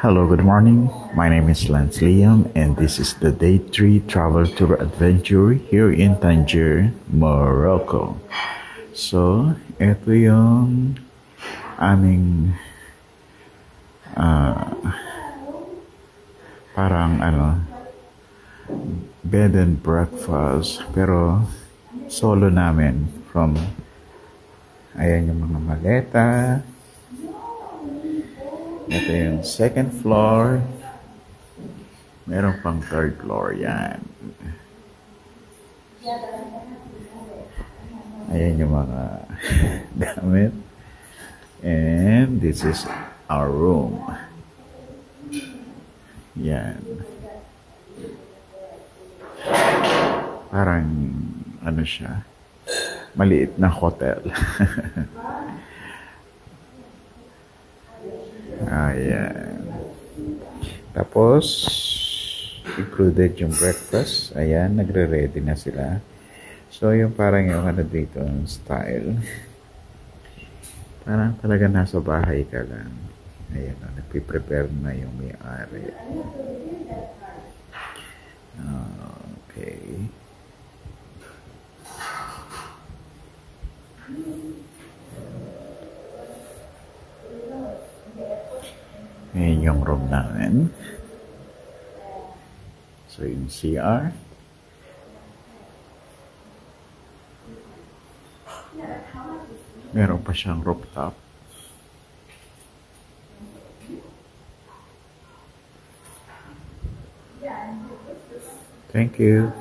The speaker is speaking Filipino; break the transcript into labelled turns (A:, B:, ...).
A: Hello, good morning. My name is Lance Liam, and this is the Day 3 Travel Tour Adventure here in Tangier, Morocco. So, ito yung aming parang bed and breakfast, pero solo namin from, ayan yung mga maleta. Ito yung second floor. Meron pang third floor yan. Ayan yung mga gamit. And this is our room. Yan. Parang ano siya, maliit na hotel. Ayan. Tapos, included yung breakfast. Ayan, nagre-ready na sila. So, yung parang yung dito, yung style. Parang talaga nasa bahay ka lang. Ayan, nagpiprepare na yung may-ari. Okay. Ayan yung room namin. So, yung CR. Meron pa siyang rooftop. Thank you.